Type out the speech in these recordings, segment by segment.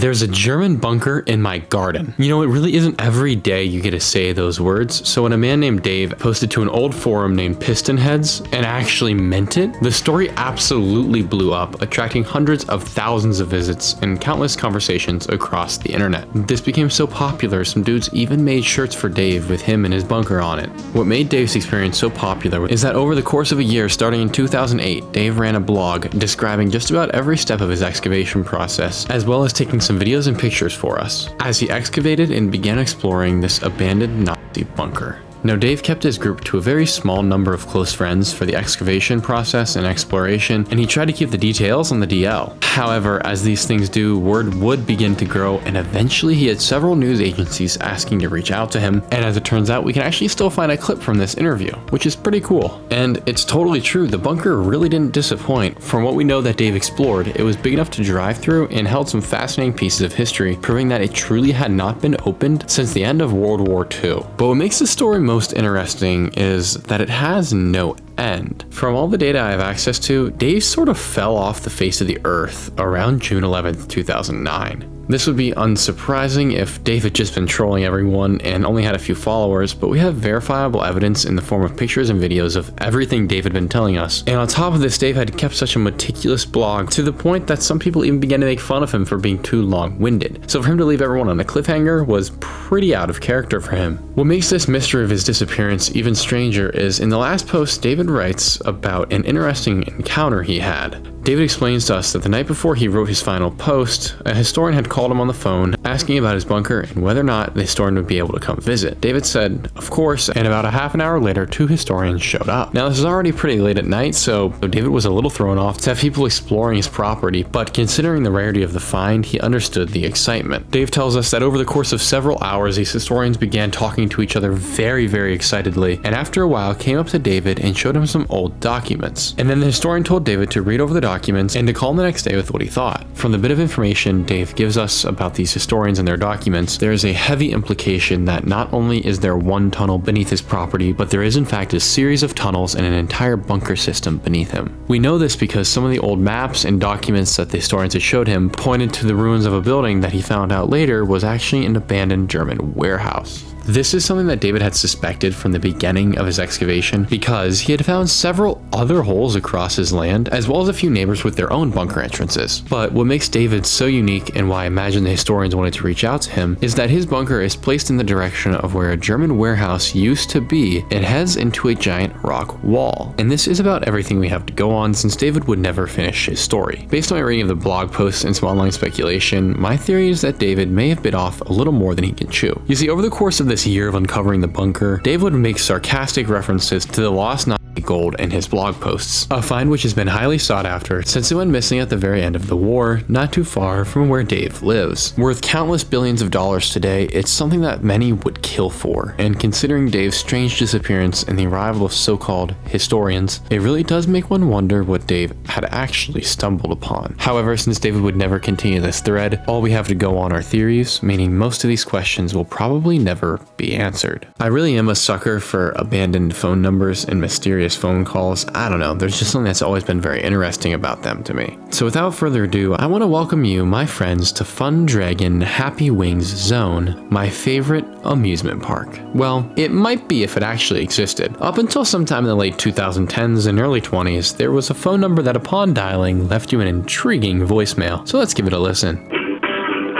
There's a German bunker in my garden. You know, it really isn't every day you get to say those words, so when a man named Dave posted to an old forum named Piston Heads and actually meant it, the story absolutely blew up, attracting hundreds of thousands of visits and countless conversations across the internet. This became so popular, some dudes even made shirts for Dave with him and his bunker on it. What made Dave's experience so popular is that over the course of a year starting in 2008, Dave ran a blog describing just about every step of his excavation process, as well as taking some videos and pictures for us, as he excavated and began exploring this abandoned Nazi bunker. Now, Dave kept his group to a very small number of close friends for the excavation process and exploration, and he tried to keep the details on the DL. However, as these things do, word would begin to grow, and eventually he had several news agencies asking to reach out to him, and as it turns out, we can actually still find a clip from this interview, which is pretty cool. And it's totally true, the bunker really didn't disappoint. From what we know that Dave explored, it was big enough to drive through and held some fascinating pieces of history, proving that it truly had not been opened since the end of World War II. But what makes this story most interesting is that it has no end. From all the data I have access to, Dave sort of fell off the face of the earth around June 11th, 2009. This would be unsurprising if Dave had just been trolling everyone and only had a few followers, but we have verifiable evidence in the form of pictures and videos of everything Dave had been telling us. And on top of this, Dave had kept such a meticulous blog to the point that some people even began to make fun of him for being too long-winded. So for him to leave everyone on a cliffhanger was pretty out of character for him. What makes this mystery of his disappearance even stranger is in the last post, David writes about an interesting encounter he had. David explains to us that the night before he wrote his final post, a historian had called him on the phone asking about his bunker and whether or not the historian would be able to come visit. David said, of course, and about a half an hour later, 2 historians showed up. Now, this is already pretty late at night, so David was a little thrown off to have people exploring his property, but considering the rarity of the find, he understood the excitement. Dave tells us that over the course of several hours, these historians began talking to each other very, very excitedly, and after a while came up to David and showed him some old documents. And then the historian told David to read over the documents and to call him the next day with what he thought. From the bit of information Dave gives us about these historians and their documents, there is a heavy implication that not only is there one tunnel beneath his property, but there is in fact a series of tunnels and an entire bunker system beneath him. We know this because some of the old maps and documents that the historians had showed him pointed to the ruins of a building that he found out later was actually an abandoned German warehouse. This is something that David had suspected from the beginning of his excavation because he had found several other holes across his land, as well as a few neighbors with their own bunker entrances. But what makes David so unique, and why I imagine the historians wanted to reach out to him, is that his bunker is placed in the direction of where a German warehouse used to be and heads into a giant rock wall. And this is about everything we have to go on, since David would never finish his story. Based on my reading of the blog posts and some online speculation, my theory is that David may have bit off a little more than he can chew. You see, over the course of this year of uncovering the bunker, Dave would make sarcastic references to the lost Nazi gold in his blog posts, a find which has been highly sought after since it went missing at the very end of the war, not too far from where Dave lives. Worth countless billions of dollars today, it's something that many would kill for, and considering Dave's strange disappearance and the arrival of so-called historians, it really does make one wonder what Dave had actually stumbled upon. However, since David would never continue this thread, all we have to go on are theories, meaning most of these questions will probably never be answered. I really am a sucker for abandoned phone numbers and mysterious phone calls. I don't know, there's just something that's always been very interesting about them to me. So without further ado, I want to welcome you, my friends, to Fun Dragon Happy Wings Zone, my favorite amusement park. Well, it might be if it actually existed. Up until sometime in the late 2010s and early 20s, there was a phone number that upon dialing left you an intriguing voicemail. So let's give it a listen.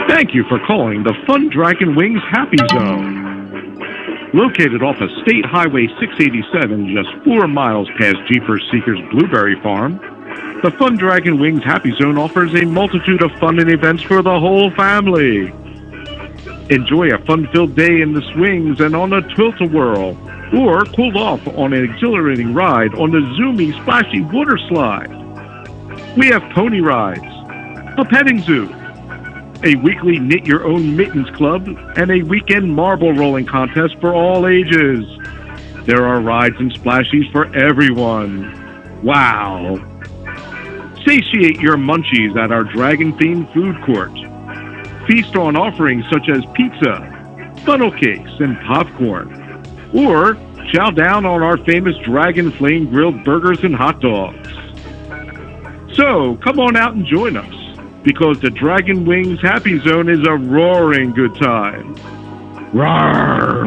Thank you for calling the Fun Dragon Wings Happy Zone. Located off of State Highway 687, just 4 miles past Jeepers Seekers Blueberry Farm, the Fun Dragon Wings Happy Zone offers a multitude of fun and events for the whole family. Enjoy a fun-filled day in the swings and on a tilt-a-whirl, or cool off on an exhilarating ride on the zoomy, splashy water slide. We have pony rides, a petting zoo, a weekly knit-your-own mittens club, and a weekend marble rolling contest for all ages. There are rides and splashies for everyone. Wow! Satiate your munchies at our dragon-themed food court. Feast on offerings such as pizza, funnel cakes, and popcorn. Or chow down on our famous dragon flame grilled burgers and hot dogs. So, come on out and join us. because the Dragon Wings Happy Zone is a roaring good time. Roar!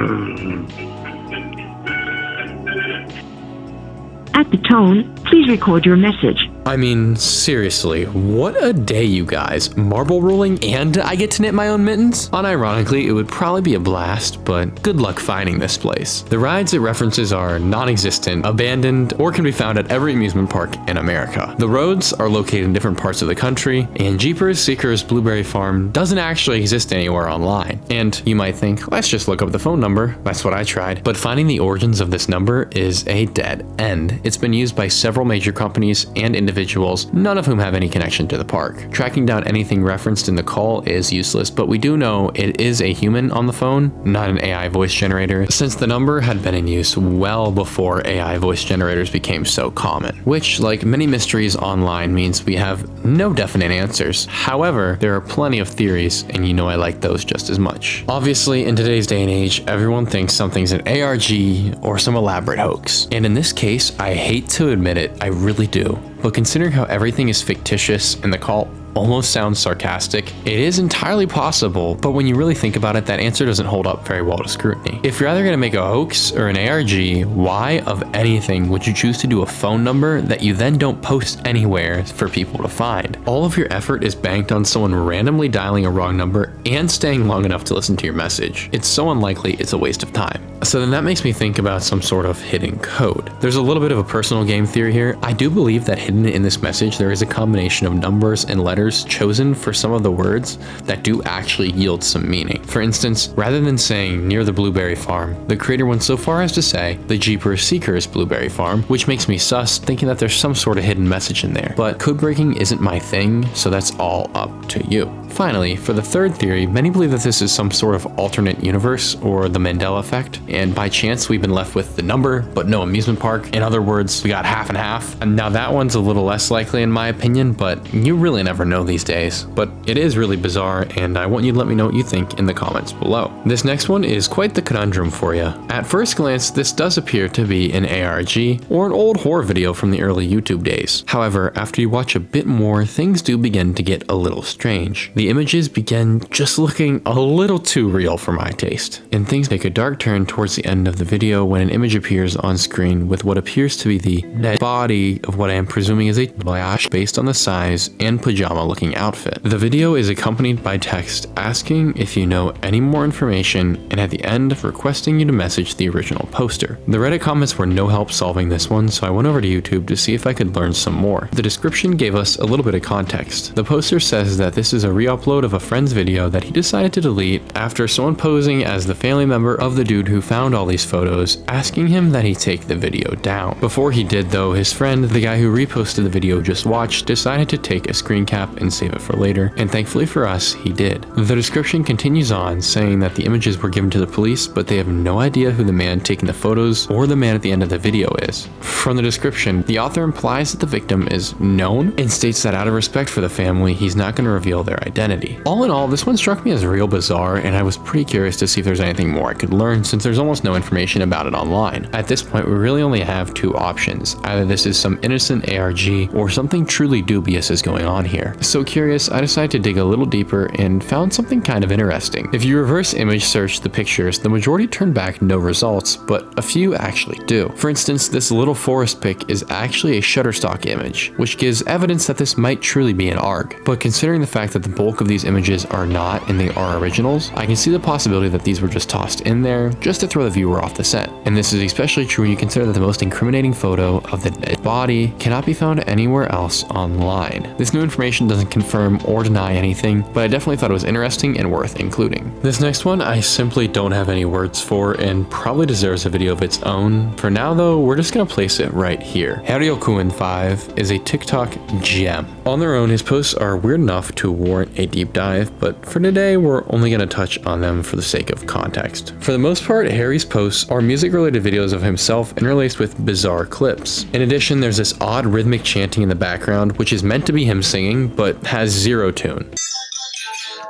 At the tone, please record your message. I mean, seriously, what a day, you guys. Marble rolling and I get to knit my own mittens? Unironically, it would probably be a blast, but good luck finding this place. The rides it references are non-existent, abandoned, or can be found at every amusement park in America. The roads are located in different parts of the country, and Jeepers Seekers Blueberry Farm doesn't actually exist anywhere online. And you might think, let's just look up the phone number. That's what I tried. But finding the origins of this number is a dead end. It's been used by several major companies and individuals, none of whom have any connection to the park. Tracking down anything referenced in the call is useless, but we do know it is a human on the phone, not an AI voice generator, since the number had been in use well before AI voice generators became so common, which, like many mysteries online, means we have no definite answers. However, there are plenty of theories, and you know I like those just as much. Obviously, in today's day and age, everyone thinks something's an ARG or some elaborate hoax, and in this case, I hate to admit it, I really do. But considering how everything is fictitious and the call almost sounds sarcastic, it is entirely possible, but when you really think about it, that answer doesn't hold up very well to scrutiny. If you're either going to make a hoax or an ARG, why of anything would you choose to do a phone number that you then don't post anywhere for people to find? All of your effort is banked on someone randomly dialing a wrong number and staying long enough to listen to your message. It's so unlikely it's a waste of time. So then that makes me think about some sort of hidden code. There's a little bit of a personal game theory here. I do believe that hidden in this message there is a combination of numbers and letters chosen for some of the words that do actually yield some meaning. For instance, rather than saying near the blueberry farm, the creator went so far as to say the Jeepers Seekers Blueberry Farm, which makes me sus, thinking that there's some sort of hidden message in there. But code breaking isn't my thing, so that's all up to you. Finally, for the third theory, many believe that this is some sort of alternate universe or the Mandela effect, and by chance we've been left with the number but no amusement park. In other words, we got half and half. And now that one's a little less likely in my opinion, but you really never know these days. But it is really bizarre, and I want you to let me know what you think in the comments below. This next one is quite the conundrum for you. At first glance, this does appear to be an ARG or an old horror video from the early YouTube days. However, after you watch a bit more, things do begin to get a little strange. The images begin just looking a little too real for my taste, and things take a dark turn towards the end of the video when an image appears on screen with what appears to be the dead body of what I am presuming is a Blash based on the size and pajama looking outfit. The video is accompanied by text asking if you know any more information, and at the end requesting you to message the original poster. The Reddit comments were no help solving this one, so I went over to YouTube to see if I could learn some more. The description gave us a little bit of context. The poster says that this is a re-upload of a friend's video that he decided to delete after someone posing as the family member of the dude who found all these photos asking him that he take the video down. Before he did though, his friend, the guy who reposted the video just watched, decided to take a screen cap and save it for later, and thankfully for us, he did. The description continues on saying that the images were given to the police, but they have no idea who the man taking the photos or the man at the end of the video is. From the description, the author implies that the victim is known and states that out of respect for the family, he's not going to reveal their identity. All in all, this one struck me as real bizarre, and I was pretty curious to see if there's anything more I could learn since there's almost no information about it online. At this point, we really only have two options. Either this is some innocent ARG or something truly dubious is going on here. So curious, I decided to dig a little deeper and found something kind of interesting. If you reverse image search the pictures, the majority turn back no results, but a few actually do. For instance, this little forest pic is actually a Shutterstock image, which gives evidence that this might truly be an ARG. But considering the fact that the bulk of these images are not and they are originals, I can see the possibility that these were just tossed in there just to throw the viewer off the scent. And this is especially true when you consider that the most incriminating photo of the dead body cannot be found anywhere else online. This new information doesn't confirm or deny anything, but I definitely thought it was interesting and worth including. This next one I simply don't have any words for and probably deserves a video of its own. For now though, we're just gonna place it right here. Hariokuin5 is a TikTok gem. On their own, his posts are weird enough to warrant a deep dive, but for today we're only gonna touch on them for the sake of context. For the most part, Harry's posts are music-related videos of himself interlaced with bizarre clips. In addition, there's this odd rhythmic chanting in the background, which is meant to be him singing, but has zero tune.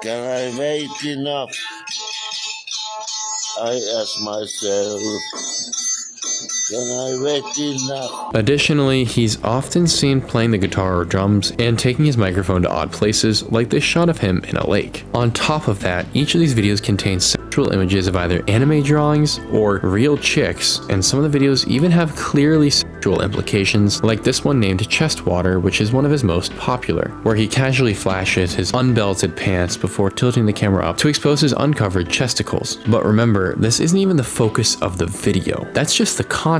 Can I wait enough? I ask myself. Can I wait enough? Additionally, he's often seen playing the guitar or drums and taking his microphone to odd places, like this shot of him in a lake. On top of that, each of these videos contains sexual images of either anime drawings or real chicks, and some of the videos even have clearly sexual implications, like this one named Chest Water, which is one of his most popular, where he casually flashes his unbelted pants before tilting the camera up to expose his uncovered chesticles. But remember, this isn't even the focus of the video. That's just the context.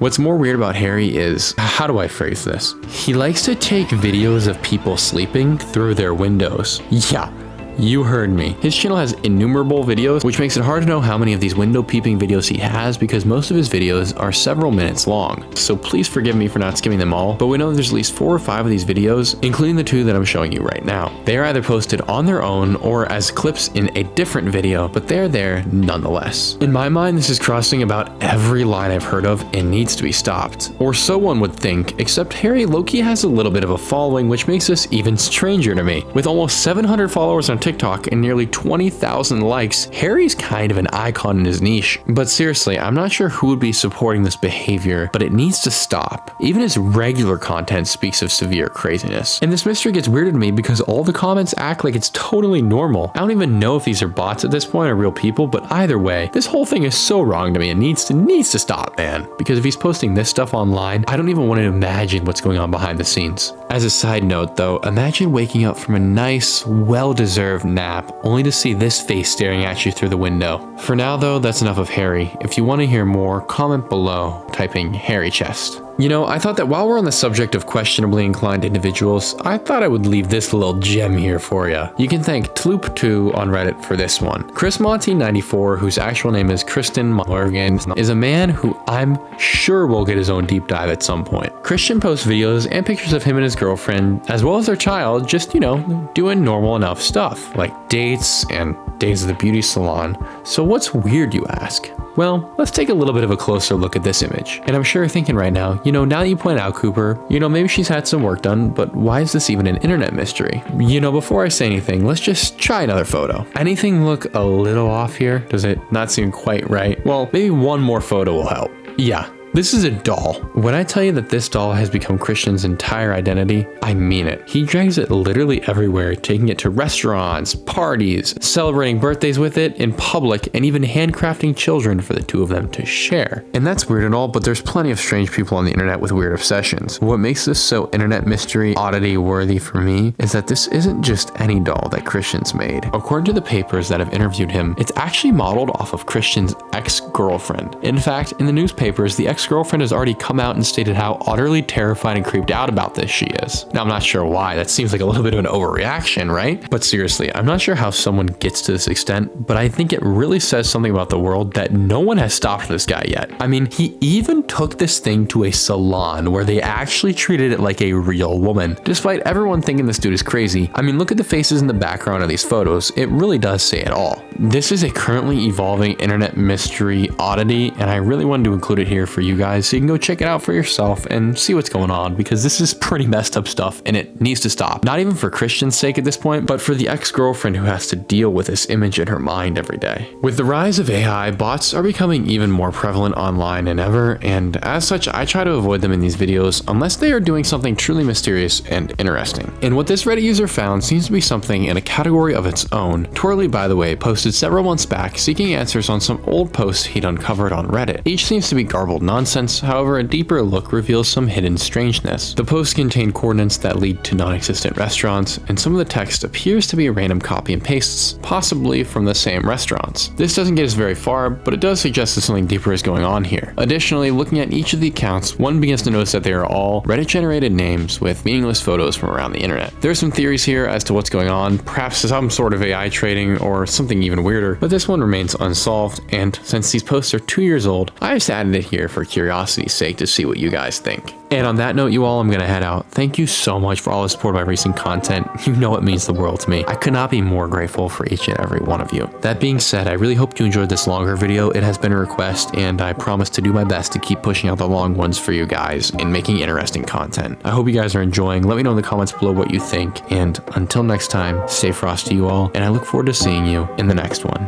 What's more weird about Harry is, how do I phrase this? He likes to take videos of people sleeping through their windows. Yeah. You heard me. His channel has innumerable videos, which makes it hard to know how many of these window peeping videos he has because most of his videos are several minutes long. So please forgive me for not skimming them all, but we know there's at least 4 or 5 of these videos, including the 2 that I'm showing you right now. They are either posted on their own or as clips in a different video, but they're there nonetheless. In my mind, this is crossing about every line I've heard of and needs to be stopped. Or so one would think, except Harry low-key has a little bit of a following, which makes this even stranger to me. With almost 700 followers on TikTok and nearly 20,000 likes, Harry's kind of an icon in his niche. But seriously, I'm not sure who would be supporting this behavior, but it needs to stop. Even his regular content speaks of severe craziness. And this mystery gets weirded to me because all the comments act like it's totally normal. I don't even know if these are bots at this point or real people, but either way, this whole thing is so wrong to me. It needs to stop, man. Because if he's posting this stuff online, I don't even want to imagine what's going on behind the scenes. As a side note though, imagine waking up from a nice, well-deserved nap only to see this face staring at you through the window. For now though, that's enough of Harry. If you want to hear more, comment below, typing Harry Chest. You know, I thought that while we're on the subject of questionably inclined individuals, I thought I would leave this little gem here for you. You can thank Tloop2 on Reddit for this one. Chris Monty94, whose actual name is Kristen Morgan, is a man who I'm sure will get his own deep dive at some point. Christian posts videos and pictures of him and his girlfriend, as well as their child, just, you know, doing normal enough stuff, like dates and days at the beauty salon. So what's weird, you ask? Well, let's take a little bit of a closer look at this image. And I'm sure you're thinking right now, you know, now that you point out Cooper, you know, maybe she's had some work done, but why is this even an internet mystery? You know, before I say anything, let's just try another photo. Anything look a little off here? Does it not seem quite right? Well, maybe one more photo will help. Yeah. This is a doll. When I tell you that this doll has become Christian's entire identity, I mean it. He drags it literally everywhere, taking it to restaurants, parties, celebrating birthdays with it in public, and even handcrafting children for the two of them to share. And that's weird and all, but there's plenty of strange people on the internet with weird obsessions. What makes this so internet mystery oddity worthy for me is that this isn't just any doll that Christian's made. According to the papers that have interviewed him, it's actually modeled off of Christian's ex-girlfriend. In fact, in the newspapers, the ex-girlfriend has already come out and stated how utterly terrified and creeped out about this she is. Now, I'm not sure why. That seems like a little bit of an overreaction, right? But seriously, I'm not sure how someone gets to this extent, but I think it really says something about the world that no one has stopped this guy yet. I mean, he even took this thing to a salon where they actually treated it like a real woman. Despite everyone thinking this dude is crazy, I mean, look at the faces in the background of these photos. It really does say it all. This is a currently evolving internet mystery oddity, and I really wanted to include it here for you guys so you can go check it out for yourself and see what's going on, because this is pretty messed up stuff and it needs to stop. Not even for Christian's sake at this point, but for the ex-girlfriend who has to deal with this image in her mind every day. With the rise of AI, bots are becoming even more prevalent online than ever, and as such, I try to avoid them in these videos unless they are doing something truly mysterious and interesting. And what this Reddit user found seems to be something in a category of its own. Twirly, by the way, posted several months back seeking answers on some old posts he'd uncovered on Reddit. Each seems to be garbled nonsense, however, a deeper look reveals some hidden strangeness. The posts contain coordinates that lead to non-existent restaurants, and some of the text appears to be a random copy and pastes, possibly from the same restaurants. This doesn't get us very far, but it does suggest that something deeper is going on here. Additionally, looking at each of the accounts, one begins to notice that they are all Reddit-generated names with meaningless photos from around the internet. There are some theories here as to what's going on, perhaps some sort of AI trading or something even weirder, but this one remains unsolved, and since these posts are 2 years old, I just added it here for curiosity's sake to see what you guys think. And on that note, you all, I'm gonna head out. Thank you so much for all the support of my recent content. You know it means the world to me. I could not be more grateful for each and every one of you. That being said, I really hope you enjoyed this longer video. It has been a request, and I promise to do my best to keep pushing out the long ones for you guys and making interesting content. I hope you guys are enjoying. Let me know in the comments below what you think. And until next time, stay frosty, you all, and I look forward to seeing you in the next one.